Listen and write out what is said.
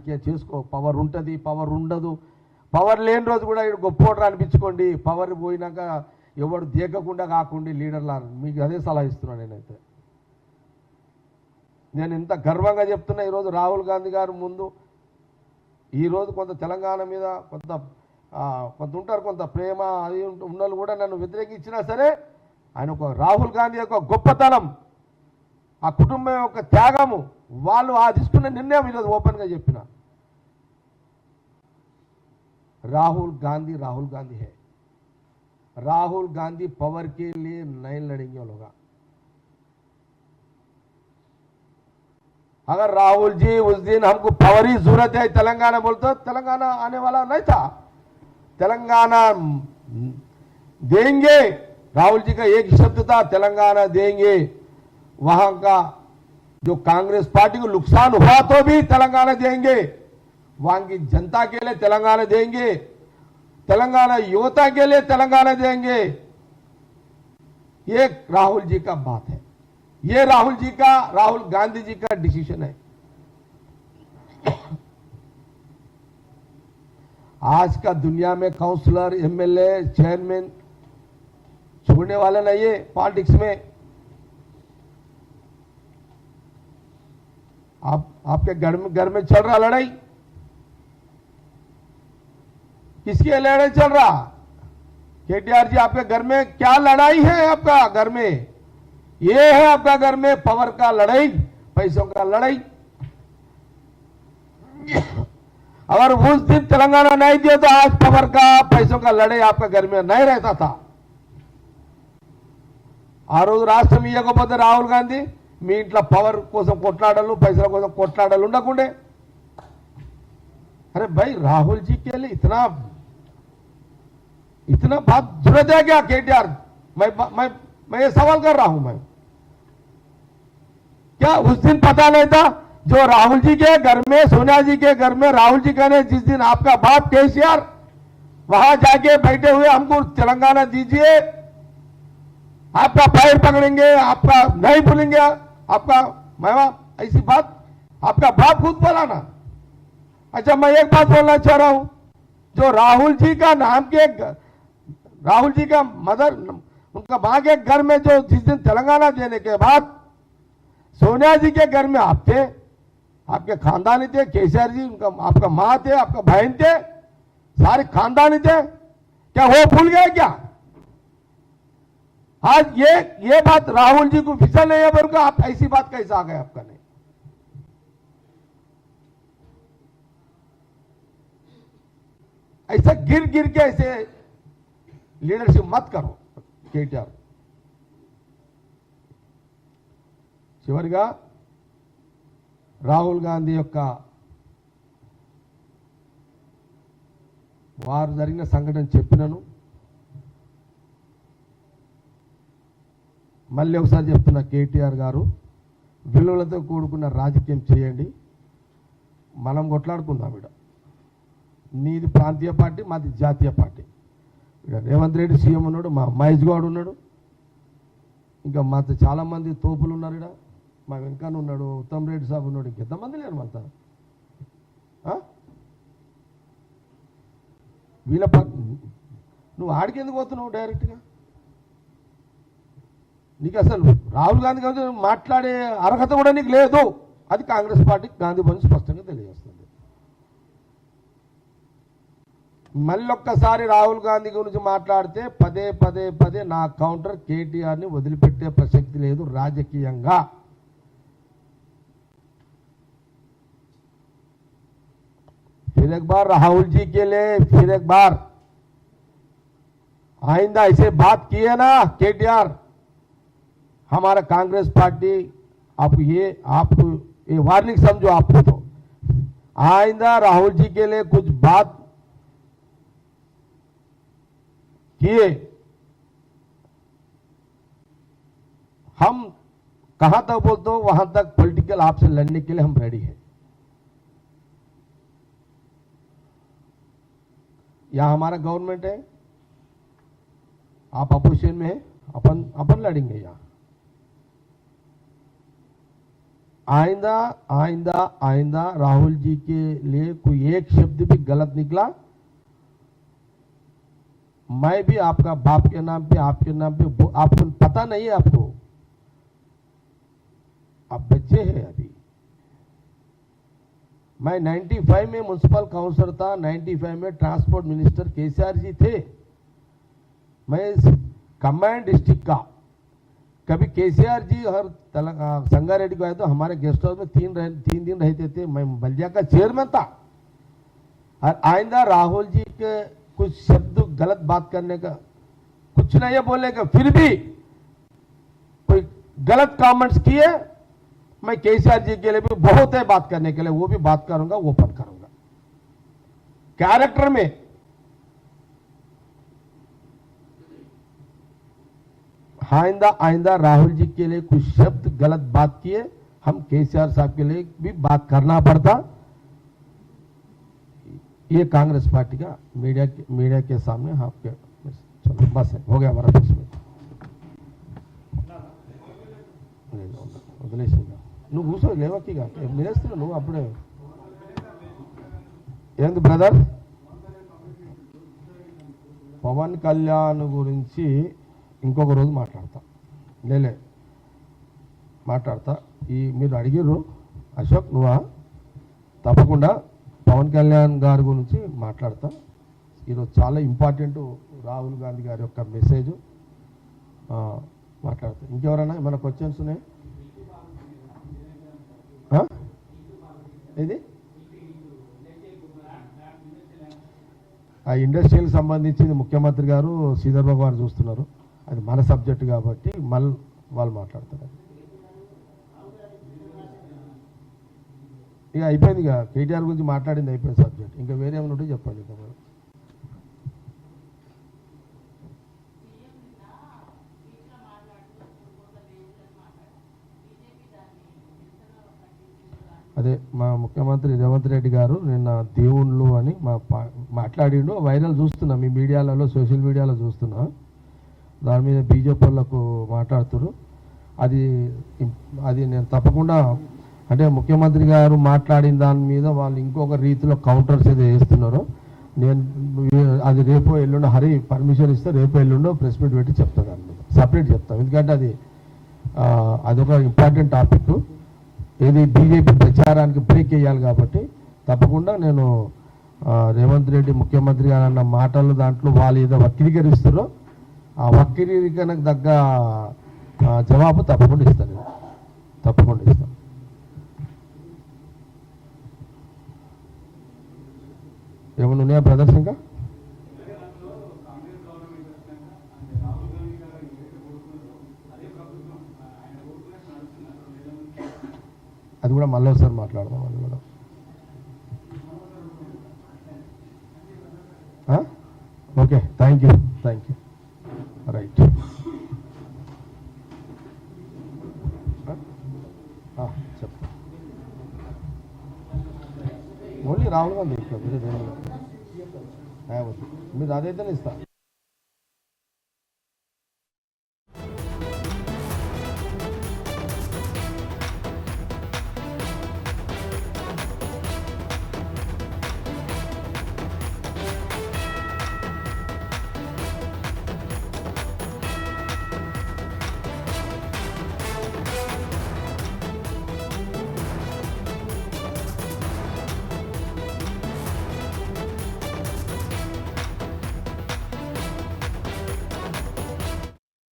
రాజకీయం చేసుకో, పవర్ ఉంటుంది, పవర్ ఉండదు. పవర్ లేని రోజు కూడా ఇక్కడ గొప్పోటర్ అనిపించుకోండి, పవర్ పోయినాక ఎవడు దేకకుండా కాకుండా లీడర్లా. మీకు అదే సలహా ఇస్తున్నాను నేనైతే. నేను ఇంత గర్వంగా చెప్తున్నా ఈరోజు రాహుల్ గాంధీ గారు ముందు. ఈరోజు కొంత తెలంగాణ మీద కొంత ఉంటారు, కొంత ప్రేమ అది ఉన్నోళ్ళు కూడా నన్ను వ్యతిరేకించినా సరే, ఆయన ఒక రాహుల్ గాంధీ యొక్క గొప్పతనం, ఆ కుటుంబం యొక్క త్యాగము, వాళ్ళు తీసుకున్న నిర్ణయం ఈరోజు ఓపెన్గా చెప్పిన. राहुल गांधी है। राहुल गांधी पावर के लिए नहीं लड़ेंगे लोग। अगर राहुल जी उस दिन हमको पावर ही जरूरत है तेलंगाना बोलते, तेलंगाना आने वाला नहीं था। तेलंगाना देंगे, राहुल जी का एक शब्द था, तेलंगाना देंगे। वहां का जो कांग्रेस पार्टी को नुकसान हुआ तो भी तेलंगाना देंगे, वहां की जनता के लिए तेलंगाना देंगे, तेलंगाना युवता के लिए तेलंगाना देंगे। ये राहुल जी का बात है, ये राहुल गांधी जी का डिसीजन है। आज का दुनिया में काउंसलर, एमएलए, चेयरमैन छोड़ने वाला नहीं है पॉलिटिक्स में। आपके घर में चल रहा लड़ाई, किसकी लड़ाई चल रहा? केटीआर जी, आपके घर में क्या लड़ाई है? आपका घर में ये है, आपका घर में पावर का लड़ाई, पैसों का लड़ाई। अगर उस दिन तेलंगाना नहीं दिया तो आज पावर का, पैसों का लड़ाई आपका घर में नहीं रहता था। आ रोज राष्ट्र में इవ్వకపోతే రాహుల్ గాంధీ మీ ఇంట్లో పవర్ కోసం కొట్లాడలు, పైసల కోసం కొట్లాడలు ఉండకుండే। अरे भाई, राहुल जी के लिए इतना बात जरूरत है क्या? केटीआर, मैं ये सवाल कर रहा हूं। मैं क्या उस दिन पता नहीं था? जो राहुल जी के घर में, सोनिया जी के घर में राहुल जी कहने जिस दिन आपका बाप केसीआर वहां जाके बैठे हुए, हमको तेलंगाना दीजिए, आपका पैर पकड़ेंगे, आपका नहीं भूलेंगे, आपका मैं ऐसी बात आपका बाप खुद बोला ना। अच्छा, मैं एक बात बोलना चाह रहा हूं, जो राहुल जी का नाम के, राहुल जी का मदर, उनका मां के घर में जो जिस दिन तेलंगाना देने के बाद सोनिया जी के घर में आप थे, आपके खानदानी थे, केसीआर जी उनका, आपका मां थे, आपका बहन थे, सारे खानदानी थे, क्या वो भूल गए क्या? आज ये बात राहुल जी को फिसल नहीं है, बोलकर आप ऐसी बात कैसे आ गए आपका? नहीं, ऐसा गिर के ऐसे लीडरशिप मत करो केटीआर। చివరిగా రాహుల్ గాంధీ యొక్క వారు జరిగిన సంఘటన చెప్పినాను, మళ్ళీ ఒకసారి చెప్తున్నా, కేటీఆర్ గారు విలువలతో కూడుకున్న రాజకీయం చేయండి, మనం కొట్లాడుకుందాం. ఇక్కడ నీది ప్రాంతీయ పార్టీ, మాది జాతీయ పార్టీ. ఇక్కడ రేవంత్ రెడ్డి సీఎం ఉన్నాడు, మా మహేష్ గౌడ్ ఉన్నాడు, ఇంకా మాతో చాలామంది తోపులు ఉన్నారు. ఇక్కడ మా వెంకన్న ఉన్నాడు, ఉత్తమ్ రెడ్డి సాబ్ ఉన్నాడు, ఇంకెంతమంది లేరు మనతో. వీళ్ళ నువ్వు ఆడికి ఎందుకు పోతున్నావు డైరెక్ట్గా? నీకు అసలు రాహుల్ గాంధీ గారు మాట్లాడే అర్హత కూడా నీకు లేదు. అది కాంగ్రెస్ పార్టీ, గాంధీ భవన్ స్పష్టంగా తెలియజేస్తుంది. మళ్ళొక్కసారి రాహుల్ గాంధీ గురించి మాట్లాడితే పదే నా కౌంటర్, కేటీఆర్ని వదిలిపెట్టే ప్రసక్తి లేదు రాజకీయంగా. फिर एक बार राहुल जी के लिए, फिर एक बार आइंदा ऐसे बात किए ना केटीआर, हमारा कांग्रेस पार्टी आप ये वार्निंग समझो आपको। तो आइंदा राहुल जी के लिए कुछ बात किए, हम कहां तक बोलते हो वहां तक पॉलिटिकल आपसे लड़ने के लिए हम रेडी हैं। यहां हमारा गवर्नमेंट है, आप अपोजिशन में है, अपन लड़ेंगे यहां। आइंदा राहुल जी के लिए एक शब्द भी गलत निकला, मैं भी आपका बाप के नाम पे, आपके नाम पे, आपको पता नहीं है, आपको आप बच्चे हैं अभी। मैं 95 में म्युनिसिपल काउंसिलर था, 95 में ट्रांसपोर्ट मिनिस्टर केसीआर जी थे। मैं कमांड डिस्ट्रिक्ट का, कभी केसीआर जी और संगारेड्डी को आए तो हमारे गेस्ट हाउस में 3 दिन रहते थे। मैं बलिया का चेयरमैन था। और आइंदा राहुल जी के कुछ शब्द गलत बात करने का, कुछ नहीं बोलेगा, फिर भी कोई गलत कमेंट्स किए, मैं केसीआर जी के लिए भी बहुत है बात करने के लिए, वो भी बात करूंगा, ओपन करूंगा कैरेक्टर में। आइंदा राहुल जी के लिए कुछ शब्द गलत बात किए, हम केसीआर साहब के लिए भी बात करना पड़ता। ये कांग्रेस पार्टी का मीडिया के सामने आपके, चलो बस है, हो गया हमारा फिक्स में। వదిలేసిందా నువ్వు కూర్చో లేవకిగా మినేస్తున్నా నువ్వు అప్పుడే ఏంది బ్రదర్. పవన్ కళ్యాణ్ గురించి ఇంకొక రోజు మాట్లాడతా, మాట్లాడతా. మీరు అడిగిర్రు అశోక్, నువ్వా? తప్పకుండా పవన్ కళ్యాణ్ గారి గురించి మాట్లాడతా. ఈరోజు చాలా ఇంపార్టెంట్ రాహుల్ గాంధీ గారి యొక్క మెసేజ్ మాట్లాడతా. ఇంకెవరైనా ఏమైనా క్వశ్చన్స్ ఉన్నాయి? ఇది ఆ ఇండస్ట్రీకి సంబంధించింది ముఖ్యమంత్రి గారు శ్రీధర్ బాబు గారు చూస్తున్నారు. అది మన సబ్జెక్ట్ కాబట్టి మళ్ళీ వాళ్ళు మాట్లాడతారు. ఇక అయిపోయింది, ఇక కేటీఆర్ గురించి మాట్లాడింది అయిపోయింది సబ్జెక్ట్. ఇంకా వేరే ఏమైనా ఉంటే చెప్పండి. అదే మా ముఖ్యమంత్రి రేవంత్ రెడ్డి గారు నిన్న దేవుళ్ళు అని మాట్లాడిండు, వైరల్ చూస్తున్నా, మీ మీడియాలలో సోషల్ మీడియాలో చూస్తున్నా. దాని మీద బీజేపీ వాళ్ళకు మాట్లాడుతున్నారు. అది నేను తప్పకుండా, అంటే ముఖ్యమంత్రి గారు మాట్లాడిన దాని మీద వాళ్ళు ఇంకొక రీతిలో కౌంటర్స్ ఏదో వేస్తున్నారు. నేను అది రేపు ఎల్లుండో హరి పర్మిషన్ ఇస్తే రేపు ఎల్లుండో ప్రెస్ మీట్ పెట్టి చెప్తాను, దాని మీద సపరేట్ చెప్తాను. ఎందుకంటే అదొక ఇంపార్టెంట్ టాపిక్. ఏది బీజేపీ ప్రచారానికి బ్రేక్ వేయాలి కాబట్టి తప్పకుండా నేను రేవంత్ రెడ్డి ముఖ్యమంత్రి గారు అన్న మాటలు దాంట్లో వాళ్ళు ఏదో వక్రీకరిస్తారో ఆ వక్రీకరణకు తగ్గ జవాబు తప్పకుండా ఇస్తాను, తప్పకుండా ఇస్తాను. ఏమన్నా ఉన్నాయా బ్రదర్స్? ఇంకా అది కూడా మళ్ళీ ఒకసారి మాట్లాడదాం. అది కూడా ఓకే, థ్యాంక్ యూ రైట్. చెప్పండి. ఓన్లీ రాహుల్ గాంధీ, మీరు అదైతేనే ఇస్తా.